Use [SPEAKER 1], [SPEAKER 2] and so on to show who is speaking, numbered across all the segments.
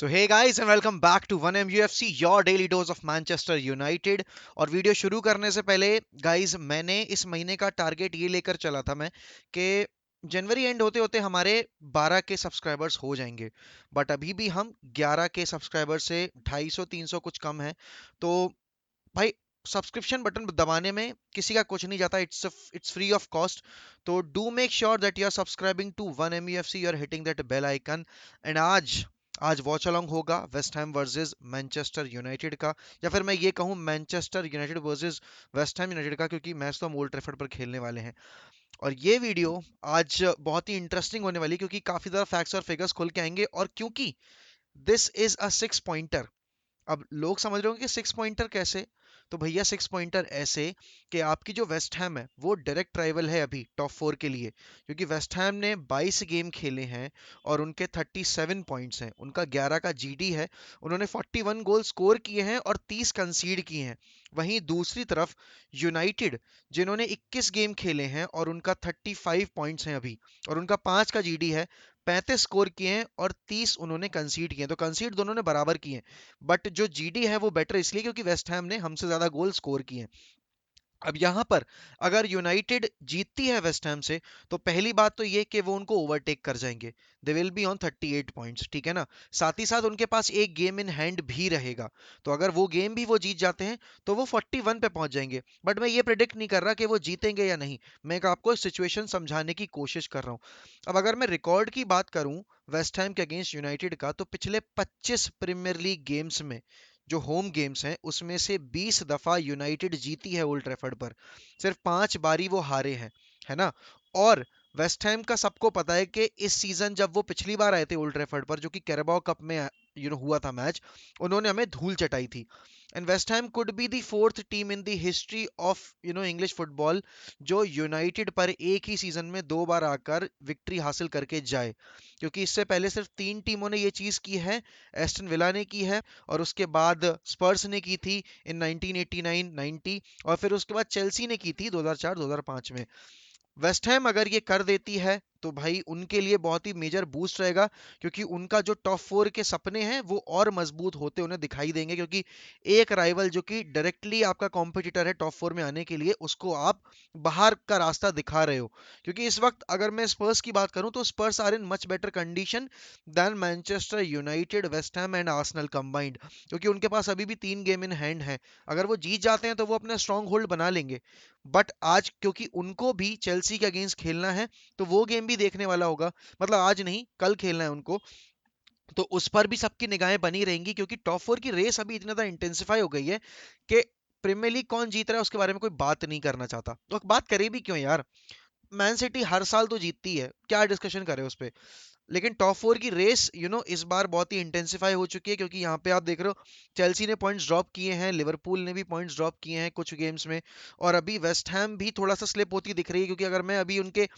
[SPEAKER 1] So hey guys and welcome back to 1MUFC your daily dose of Manchester United. और video शुरू करने से पहले गाइस मैंने इस महीने का टारगेट ये लेकर चला था मैं कि जनवरी एंड होते होते हमारे 12 के सब्सक्राइबर्स हो जाएंगे। बट अभी भी हम 11 के सब्सक्राइबर से 250-300 कुछ कम है। तो भाई सब्सक्रिप्शन बटन दबाने में किसी का कुछ नहीं जाता। It's free of cost. तो do make sure that you are subscribing to 1MUFC, you are hitting that bell icon. And आज आज वॉच अलोंग होगा West Ham versus Manchester United का, या फिर मैं ये कहूँ Manchester United versus West Ham United का, क्योंकि मैच तो हम ओल्ड ट्रैफर्ड पर खेलने वाले हैं। और ये वीडियो आज बहुत ही इंटरेस्टिंग होने वाली है, क्योंकि काफी ज्यादा फैक्ट्स और फिगर्स खुल के आएंगे, और क्योंकि दिस इज अ 6 पॉइंटर। अब लोग समझ रहे होंगे कि 6 पॉइंटर कैसे। तो भैया 6 पॉइंटर ऐसे कि आपकी जो वेस्ट हैम है वो डायरेक्ट राइवल है अभी टॉप 4 के लिए, क्योंकि वेस्ट हैम ने 22 गेम खेले हैं और उनके 37 पॉइंट्स हैं, उनका 11 का जीडी है। उन्होंने 41 गोल स्कोर किए हैं और 30 कंसीड किए हैं। वहीं दूसरी तरफ यूनाइटेड, जिन्होंने 21 गेम खेले हैं और उनका 35 पॉइंट्स हैं अभी, और उनका 5 का जीडी है, 35 स्कोर किए हैं और 30 उन्होंने कंसीड किए हैं। तो कंसीड दोनों ने बराबर किए हैं, बट जो जीडी है वो बेटर इसलिए क्योंकि वेस्ट हैम ने हमसे ज्यादा गोल स्कोर किए हैं। अब यहां पर अगर यूनाइटेड जीतती है वेस्ट हैम से, तो पहली बात तो ये कि वो उनको ओवरटेक कर जाएंगे। They will be on 38 points, ठीक है ना। साथ ही साथ उनके पास एक गेम इन हैंड भी रहेगा। तो अगर वो गेम भी वो जीत जाते हैं तो वो 41 पे पहुंच जाएंगे। बट मैं ये प्रिडिक्ट नहीं कर रहा कि वो जीतेंगे या नहीं। मैं एक आपको सिचुएशन समझाने की कोशिश कर रहा हूं। अब अगर मैं रिकॉर्ड की बात करूं वेस्ट हैम के अगेंस्ट यूनाइटेड का, तो पिछले 25 प्रीमियर लीग गेम्स में जो होम गेम्स हैं उसमें से 20 दफा यूनाइटेड जीती है ओल्ड ट्रैफर्ड पर। सिर्फ 5 बारी वो हारे हैं, है ना। और वेस्ट हैम का सबको पता है कि इस सीजन जब वो पिछली बार आए थे ओल्ड ट्रैफर्ड पर, जो कि कैराबाओ कप में हुआ था मैच, उन्होंने हमें धूल चटाई थी। And West Ham could be the fourth team in the history of English football जो यूनाइटेड पर एक ही सीजन में 2 बार आकर विक्ट्री हासिल करके जाए, क्योंकि इससे पहले सिर्फ 3 टीमों ने ये चीज की है। एस्टन विला ने की है, और उसके बाद स्पर्स ने की थी इन 1989-90, और फिर उसके बाद चेल्सी ने की थी 2004-2005 में। वेस्ट हैम अगर ये कर देती है तो भाई उनके लिए बहुत ही मेजर बूस्ट रहेगा, क्योंकि उनका जो टॉप 4 के सपने हैं वो और मजबूत होते उन्हें दिखाई देंगे, क्योंकि एक राइवल जो कि डायरेक्टली आपका कॉम्पिटिटर है टॉप 4 में आने के लिए, उसको आप बाहर का रास्ता दिखा रहे हो। क्योंकि इस वक्त अगर मैं स्पर्स की बात करूं तो Spurs are in much better condition than Manchester United, West Ham and Arsenal combined, क्योंकि उनके पास अभी भी 3 गेम इन हैंड है। अगर वो जीत जाते हैं तो वो अपना स्ट्रॉन्ग होल्ड बना लेंगे। बट आज क्योंकि उनको भी चेल्सी के अगेंस्ट खेलना है, तो वो गेम भी देखने वाला होगा। मतलब आज नहीं, कल खेलना है उनको। तो उस पर भी सबकी निगाहें बनी रहेंगी, क्योंकि टॉप 4 की रेस अभी इतनी ज्यादा इंटेंसिफाई हो गई है कि प्रीमियर लीग कौन जीत रहा है उसके बारे में कोई बात नहीं करना चाहता। तो बात करें भी क्यों यार। मैन सिटी हर साल तो जीतती है, क्या डिस्कशन करें उस पर। लेकिन टॉप 4 की रेस इस बार बहुत ही इंटेंसिफाई हो चुकी है, क्योंकि यहाँ पे आप देख रहे हो चेल्सी ने पॉइंट्स ड्रॉप किए हैं, लिवरपूल ने भी पॉइंट्स ड्रॉप किए हैं कुछ गेम्स में, और अभी वेस्ट हैम भी थोड़ा सा स्लिप होती दिख रही है। क्योंकि अगर मैं अभी उनके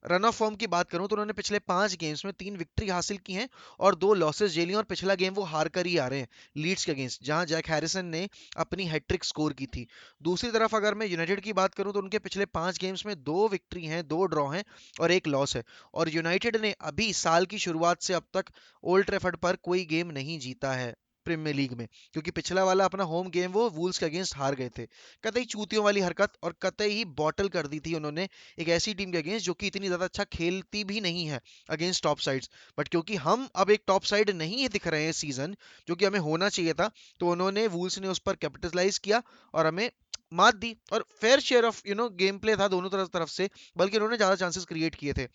[SPEAKER 1] रन ऑफ फॉर्म की बात करूं तो उन्होंने पिछले 5 गेम्स में 3 विक्ट्री हासिल की हैं और 2 लॉसेस झेली हैं, और पिछला गेम वो हार कर ही आ रहे हैं लीड्स के अगेंस्ट, जहां जैक हैरिसन ने अपनी हैट्रिक स्कोर की थी। दूसरी तरफ अगर मैं यूनाइटेड की बात करूं तो उनके पिछले 5 गेम्स में 2 विक्ट्री हैं, 2 ड्रॉ हैं और 1 लॉस है। और यूनाइटेड ने अभी साल की शुरुआत से अब तक ओल्ड ट्रैफर्ड पर कोई गेम नहीं जीता है प्रीमियर लीग में, क्योंकि पिछला वाला अपना होम गेम वो वूल्स के अगेंस्ट हार गए थे। कतई चूतियों वाली हरकत, और कतई ही बॉटल कर दी थी उन्होंने एक ऐसी टीम के अगेंस्ट जो कि इतनी ज्यादा अच्छा खेलती भी नहीं है अगेंस्ट टॉप साइड्स। बट क्योंकि हम अब एक टॉप साइड नहीं दिख रहे हैं सीजन, जो कि हमें होना चाहिए था, तो उन्होंने वूल्स ने उस पर कैपिटलाइज किया और हमें मात दी। और fair share of game play था दोनों तरफ से, बल्कि उन्होंने ज्यादा चांसेस क्रिएट किए थे।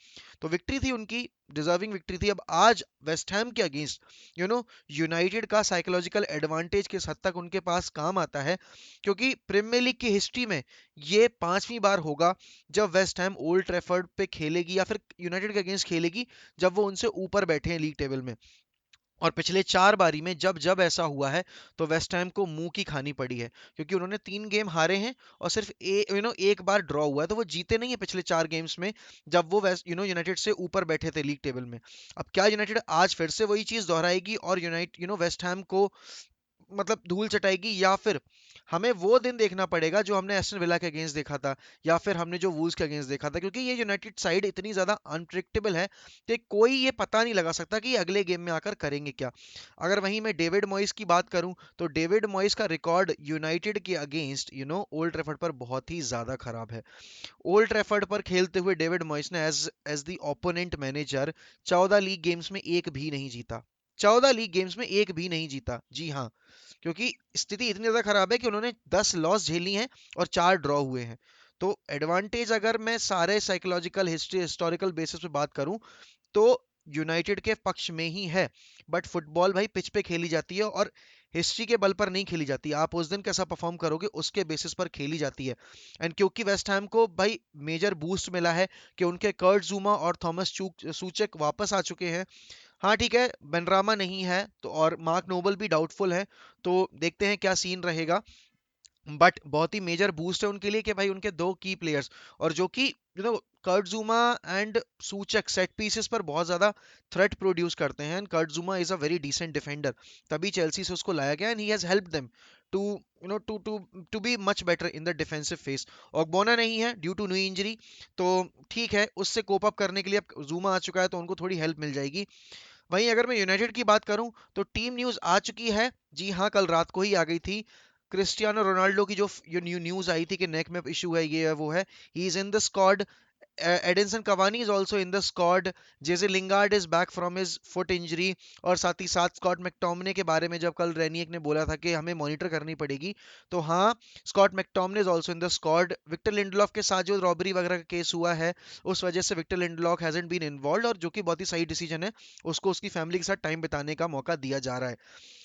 [SPEAKER 1] तो विक्ट्री थी उनकी, डिजर्विंग विक्ट्री थी। अब आज वेस्ट हैम के अगेंस्ट यूनाइटेड का साइकोलॉजिकल एडवांटेज किस हद तक उनके पास काम आता है, क्योंकि प्रीमियर लीग की हिस्ट्री में ये 5वीं बार होगा जब वेस्ट हैम ओल्ड ट्रैफर्ड पे खेलेगी या फिर यूनाइटेड के अगेंस्ट खेलेगी, जब वो उनसे ऊपर बैठे हैं लीग टेबल में। और पिछले 4 बारी में जब जब ऐसा हुआ है तो वेस्ट हैम को मुंह की खानी पड़ी है, क्योंकि उन्होंने 3 गेम हारे हैं और सिर्फ एक बार ड्रॉ हुआ है, तो वो जीते नहीं है पिछले 4 गेम्स में, जब वो वेस्ट यूनाइटेड से ऊपर बैठे थे लीग टेबल में। अब क्या यूनाइटेड आज फिर से वही चीज दोहराएगी और यूनाइट वेस्ट हैम को मतलब धूल चटाएगी, या फिर हमें वो दिन देखना पड़ेगा जो हमने एस्टन विला के अगेंस्ट देखा था, या फिर हमने जो वूल्स के अगेंस्ट देखा था, क्योंकि ये यूनाइटेड साइड इतनी ज्यादा अनप्रिडिक्टेबल है कि कोई ये पता नहीं लगा सकता कि ये अगले गेम में आकर करेंगे क्या। अगर वहीं मैं डेविड मॉइस की बात करूं, तो डेविड मॉइस का रिकॉर्ड यूनाइटेड के अगेंस्ट ओल्ड ट्रैफर्ड पर बहुत ही ज्यादा खराब है। ओल्ड ट्रैफर्ड पर खेलते हुए डेविड मॉइस ने as as the opponent manager 14 league games में एक भी नहीं जीता। 14 लीग गेम्स में एक भी नहीं जीता, जी हाँ। क्योंकि स्थिति इतनी ज्यादा खराब है कि उन्होंने 10 लॉस झेली हैं और 4 ड्रॉ हुए हैं। तो एडवांटेज अगर मैं सारे साइकोलॉजिकल हिस्ट्री हिस्टोरिकल बेसिस पे बात करूं, तो यूनाइटेड के पक्ष में ही है। बट फुटबॉल भाई पिच पे खेली जाती है, और हिस्ट्री के बल पर नहीं खेली जाती। आप उस दिन कैसा परफॉर्म करोगे उसके बेसिस पर खेली जाती है। एंड क्योंकि वेस्ट हैम को भाई मेजर बूस्ट मिला है कि उनके कर्ट जूमा और थॉमस सूचक वापस आ चुके हैं। हाँ ठीक है, बेनरामा नहीं है तो, और मार्क नोबल भी डाउटफुल है, तो देखते हैं क्या सीन रहेगा। बट बहुत ही मेजर बूस्ट है उनके लिए कि भाई उनके दो की प्लेयर्स, और जो कि कर्ट जुमा एंड सूचक सेट पीसेस पर बहुत ज्यादा थ्रेट प्रोड्यूस करते हैं। And Kurt Zouma is a very decent defender, तभी चेल्सी से उसको लाया गया, and he has helped them to to be much better in the defensive phase. Ogbonna नहीं है ड्यू टू न्यू इंजरी, तो ठीक है, उससे कोप अप करने के लिए अब जुमा आ चुका है तो उनको थोड़ी हेल्प मिल जाएगी। वहीं अगर मैं यूनाइटेड की बात करूं, तो टीम न्यूज आ चुकी है, जी हाँ, कल रात को ही आ गई थी। क्रिस्टियानो रोनाल्डो की जो न्यूज आई थी कि नेक में इशू है, ये है वो है, he is in the squad. Edinson Cavani is also in the squad. JJ Lingard is back from his foot injury. और साथ ही साथ स्कॉट मैकटोमने के बारे में जब कल रेनियक ने बोला था कि हमें मॉनिटर करनी पड़ेगी, तो हाँ, Scott McTominay is also in the squad. Victor Lindelof के साथ जो रॉबरी वगैरह का केस हुआ है, उस वजह से Victor Lindelof hasn't been involve, और जो कि बहुत ही सही डिसीजन है, उसको उसकी फैमिली के साथ टाइम बिताने का मौका दिया जा रहा है।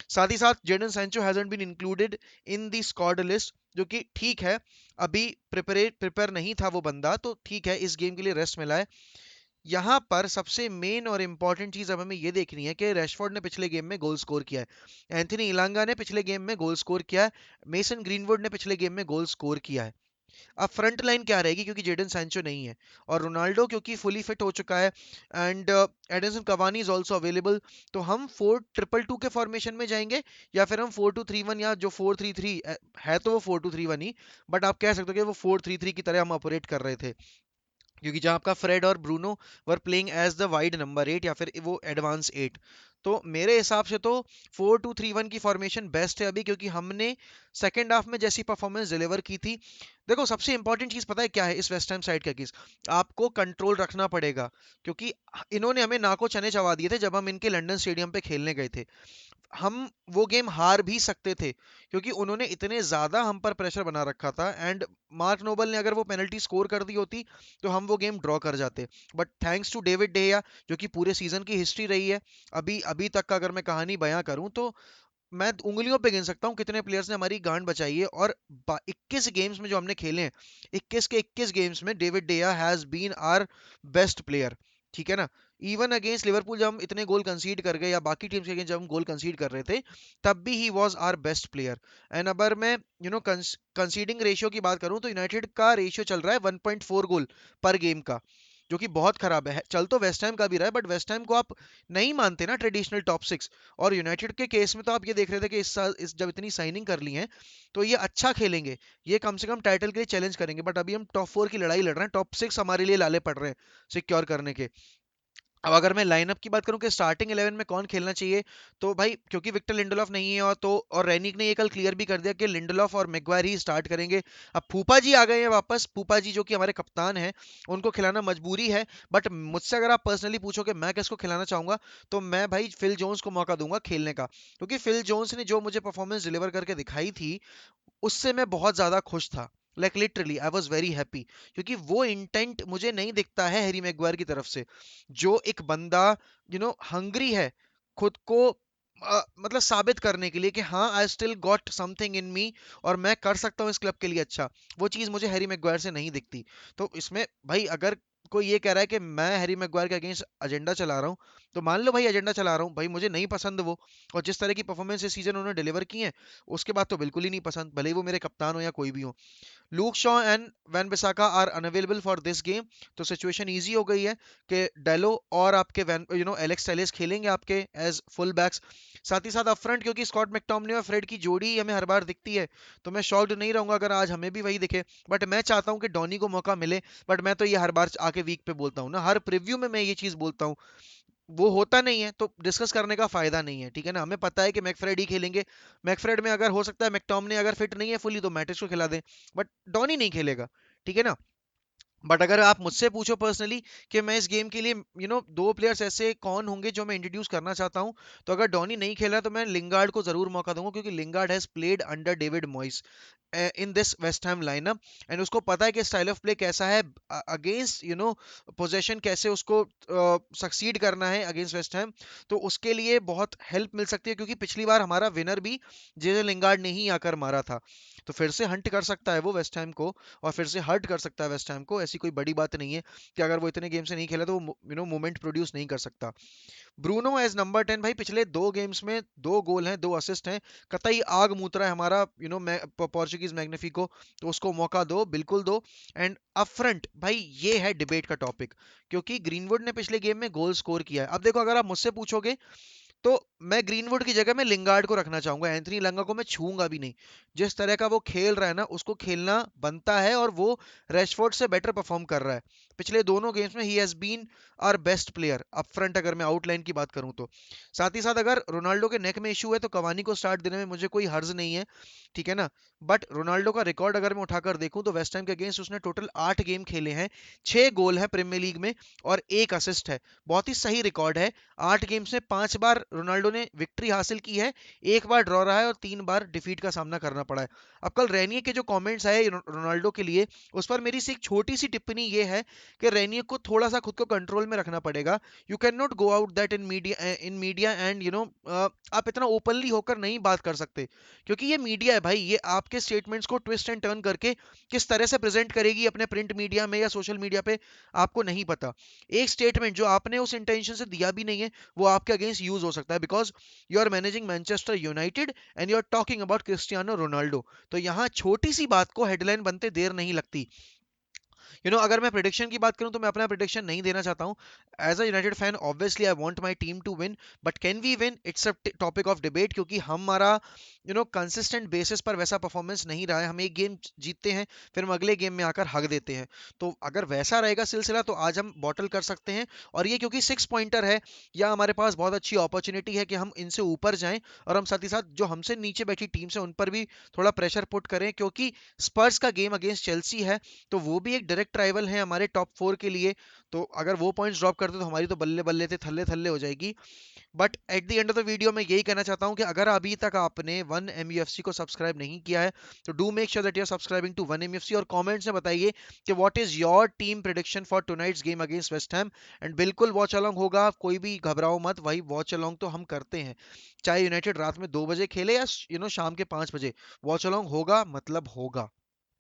[SPEAKER 1] साथ ही साथ Jadon Sancho hasn't been included in the squad list, जो कि ठीक है, अभी प्रिपेयर नहीं था वो बंदा, तो ठीक है, इस गेम के लिए रेस्ट मिला है। यहाँ पर सबसे मेन और इंपॉर्टेंट चीज अब हमें ये देखनी है कि रैशफोर्ड ने पिछले गेम में गोल स्कोर किया है, एंथनी इलांगा ने पिछले गेम में गोल स्कोर किया है, मेसन ग्रीनवुड ने पिछले गेम में गोल स्कोर किया है। अब फ्रंट लाइन क्या रहेगी, क्योंकि जेडन सैंचो नहीं है, और रोनाल्डो क्योंकि फुली फिट हो चुका है, and Edinson Cavani is also available. तो हम 4-2-2 के फॉर्मेशन में जाएंगे, या फिर हम 4-2-3-1, या जो 4-3-3 है तो वो 4-2-3-1 ही, बट आप कह सकते हो कि वो 4-3-3 की तरह हम ऑपरेट कर रहे थे, क्योंकि जहां आपका फ्रेड और Bruno were playing as the wide number 8, या फिर वो एडवांस 8। तो मेरे हिसाब से तो 4-2-3-1 की फॉर्मेशन बेस्ट है अभी, क्योंकि हमने सेकेंड हाफ में जैसी परफॉर्मेंस डिलीवर की थी। देखो, सबसे इंपॉर्टेंट चीज पता है क्या है इस वेस्ट हैम साइड का केस, आपको कंट्रोल रखना पड़ेगा, क्योंकि इन्होंने हमें नाको चने चबा दिए थे जब हम इनके लंदन स्टेडियम पे खेलने गए थे। हम वो गेम हार भी सकते थे, क्योंकि उन्होंने इतने ज्यादा हम पर प्रेशर बना रखा था, एंड मार्क नोबल ने अगर वो पेनल्टी स्कोर कर दी होती, तो हम वो गेम ड्रॉ कर जाते। बट थैंक्स टू डेविड डेया, जो कि पूरे सीजन की हिस्ट्री रही है अभी अभी तक का, अगर मैं कहानी बयां करूं तो मैं उंगलियों पे गिन सकता हूँ कितने प्लेयर्स ने हमारी गांड बचाई है। और 21 गेम्स में जो हमने खेले हैं, 21 के 21 गेम्स में David de Gea has been our best player, ठीक है ना। इवन अगेंस्ट लिवरपूल जब हम इतने गोल कंसीड कर गए, या बाकी टीम्स के अगेंस्ट जब हम गोल कंसीड कर रहे थे, तब भी he was our best player. And अगर मैं कंसीडिंग रेशियो की बात करूं, तो यूनाइटेड का रेशियो चल रहा है 1.4 गोल पर गेम का, जो कि बहुत खराब है। चल तो वेस्ट हैम का भी रहा है, बट वेस्ट हैम को आप नहीं मानते ना ट्रेडिशनल टॉप 6। और यूनाइटेड के केस में तो आप ये देख रहे थे कि इस साल जब इतनी साइनिंग कर ली है, तो ये अच्छा खेलेंगे, ये कम से कम टाइटल के लिए चैलेंज करेंगे। बट अभी हम टॉप 4 की लड़ाई लड़ रहे हैं, टॉप 6 हमारे लिए लाले पड़ रहे हैं सिक्योर करने के। अब अगर मैं लाइनअप की बात करूं कि स्टार्टिंग 11 में कौन खेलना चाहिए, तो भाई क्योंकि विक्टर लिंडलॉफ नहीं है, और रैनिक ने ये कल क्लियर भी कर दिया कि लिंडलॉफ और मैग्वायर ही स्टार्ट करेंगे। अब फूफा जी आ गए हैं वापस, फूफा जी जो कि हमारे कप्तान हैं, उनको खिलाना मजबूरी है। बट मुझसे अगर आप पर्सनली पूछो कि मैं किसको खिलाना चाहूंगा, तो मैं भाई फिल जोन्स को मौका दूंगा खेलने का, क्योंकि फिल जोन्स ने जो मुझे परफॉर्मेंस डिलीवर करके दिखाई थी, उससे मैं बहुत ज्यादा खुश था। Like literally I was very happy, क्योंकि वो इंटेंट मुझे नहीं दिखता है हैरी मैग्वायर की तरफ से। जो एक बंदा हंग्री है खुद को मतलब साबित करने के लिए कि हाँ, I still got something in me, और मैं कर सकता हूँ इस क्लब के लिए अच्छा, वो चीज मुझे हैरी मैग्वायर से नहीं दिखती। तो इसमें भाई अगर कोई ये कह रहा है कि मैं हैरी मैग्वायर के अगेंस्ट एजेंडा चला रहा हूँ, तो मान लो भाई एजेंडा चला रहा हूँ, भाई मुझे नहीं पसंद वो, और जिस तरह की परफॉर्मेंस इस सीजन उन्होंने डिलीवर की है, उसके बाद तो बिल्कुल ही नहीं पसंद, भले ही वो मेरे कप्तान हो या कोई भी हो। Luke Shaw and Van Bissaka are unavailable for this game, तो सिचुएशन इजी हो गई है कि डेलो और आपके वैन एलेक्स टेलेस खेलेंगे आपके एज फुल बैक्स। साथ ही साथ अप फ्रंट, क्योंकि स्कॉट मैकटोमनी और फ्रेड की जोड़ी हमें हर बार दिखती है, तो मैं शॉक्ड नहीं रहूंगा अगर आज हमें भी वही दिखे। बट मैं चाहता हूं कि डॉनी को मौका मिले। बट मैं तो ये हर बार आके वीक पे बोलता हूँ ना, हर प्रीव्यू में मैं ये चीज बोलता हूँ, वो होता नहीं है तो डिस्कस करने का फायदा नहीं है, ठीक है ना। हमें पता है कि मैकफ्रेड ही खेलेंगे, मैकफ्रेड में अगर हो सकता है मैकटॉमने अगर फिट नहीं है फुली तो मैटिस को खिला दें, बट डॉनी नहीं खेलेगा, ठीक है ना। बट अगर आप मुझसे पूछो पर्सनली कि मैं इस गेम के लिए दो प्लेयर्स ऐसे कौन होंगे जो मैं इंट्रोड्यूस करना चाहता हूं, तो अगर डॉनी नहीं खेला तो मैं लिंगार्ड को जरूर मौका दूंगा, क्योंकि Lingard has played under David मॉइस in this West Ham lineup, and उसको पता है कि स्टाइल ऑफ प्ले कैसा है अगेंस्ट पोजेशन, कैसे उसको सक्सीड करना है अगेंस्ट वेस्ट हैम। तो उसके लिए बहुत हेल्प मिल सकती है, क्योंकि पिछली बार हमारा विनर भी जे लिंगार्ड ने ही आकर मारा था। तो फिर से हंट कर सकता है वो वेस्ट हैम को, और फिर से हर्ट कर सकता है वेस्ट हैम को। ऐसी कोई बड़ी बात नहीं है कि अगर वो इतने गेम से नहीं खेला तो वो मोमेंट प्रोड्यूस नहीं कर सकता। ब्रूनो एज नंबर 10, भाई पिछले 2 गेम्स में 2 गोल हैं, 2 असिस्ट हैं, कतई आग मूत रहा है हमारा पोर्चुगीज मैग्निफिको, तो उसको मौका दो, बिल्कुल दो। एंड अप फ्रंट भाई ये है डिबेट का टॉपिक, क्योंकि ग्रीनवुड ने पिछले गेम में गोल स्कोर किया है। अब देखो अगर आप मुझसे पूछोगे तो मैं ग्रीनवुड की जगह में लिंगार्ड को रखना चाहूंगा, एंथनी लंगा को मैं छूंगा भी नहीं। जिस तरह का वो खेल रहा है ना, उसको खेलना बनता है, और वो रेशफोर्ड से बेटर परफॉर्म कर रहा है। पिछले दोनों गेम्स में he has been our best player up front, अगर मैं आउटलाइन की बात करूं तो। साथ ही साथ अगर रोनाल्डो के नेक में इशू है तो कवानी को स्टार्ट देने में मुझे कोई हर्ज नहीं है, ठीक है ना। बट रोनाल्डो का रिकॉर्ड अगर मैं उठाकर देखूं तो वेस्ट हैम के अगेंस्ट उसने टोटल 8 गेम खेले हैं, 6 गोल है प्रीमियर लीग में और 1 असिस्ट है। बहुत ही सही रिकॉर्ड है। 8 गेम्स में 5 बार रोनाल्डो ने विक्ट्री हासिल की है, 1 बार ड्रॉ रहा है और 3 बार डिफीट का सामना करना पड़ा है। अब कल रेनिये के जो कमेंट्स आए रोनाल्डो के लिए, उस पर मेरी सी एक छोटी सी टिप्पणी ये है कि रेनिये को थोड़ा सा खुद को कंट्रोल में रखना पड़ेगा। You can not go out that in media and आप इतना ओपनली होकर नहीं बात कर सकते, क्योंकि ये मीडिया है भाई, ये आपके स्टेटमेंट्स को ट्विस्ट एंड टर्न करके किस तरह से प्रेजेंट करेगी अपने प्रिंट मीडिया में या सोशल मीडिया पे, आपको नहीं पता। एक स्टेटमेंट जो आपने उस इंटेंशन से दिया भी नहीं है, वो आपके अगेंस्ट यूज हो सकता है, because you are managing Manchester United and you are talking about Cristiano Ronaldo. तो यहाँ छोटी सी बात को हेडलाइन बनते देर नहीं लगती। अगर मैं प्रिडिक्शन की बात करूं तो मैं अपना प्रिडिक्शन नहीं देना चाहता हूं। As a United fan obviously I want my team to win, but can we win, it's a topic of debate, क्योंकि हमारा कंसिस्टेंट बेसिस पर वैसा परफॉर्मेंस नहीं रहा है। हम एक गेम जीतते हैं, फिर हम अगले गेम में आकर हक देते हैं। तो अगर वैसा रहेगा सिलसिला तो आज हम बॉटल कर सकते हैं। और ये क्योंकि 6 पॉइंटर है, या हमारे पास बहुत अच्छी अपॉर्चुनिटी है कि हम इनसे ऊपर जाएं, और हम साथ ही साथ जो हमसे नीचे बैठी टीम्स है उन पर भी थोड़ा प्रेशर पुट करें, क्योंकि स्पर्स का गेम अगेंस्ट चेल्सी है, तो वो भी एक डायरेक्ट राइवल है हमारे टॉप 4 के लिए। तो अगर वो पॉइंट्स ड्रॉप करते तो हमारी तो बल्ले बल्ले थे थल्ले थल्ले हो जाएगी। But at the end of the video मैं यही कहना चाहता हूं कि अगर अभी तक आपने वन एम को सब्सक्राइब नहीं किया है तो do make sure that you are subscribing to one M, और कमेंट्स में बताइए कि what is your team prediction for tonight's game against West Ham. And बिल्कुल वॉच अलोंग होगा, कोई भी घबराओ मत, वही वॉच अलोंग तो हम करते हैं, चाहे यूनाइटेड रात में 2 बजे खेले या शाम के 5 बजे, वॉच अलोंग होगा मतलब होगा।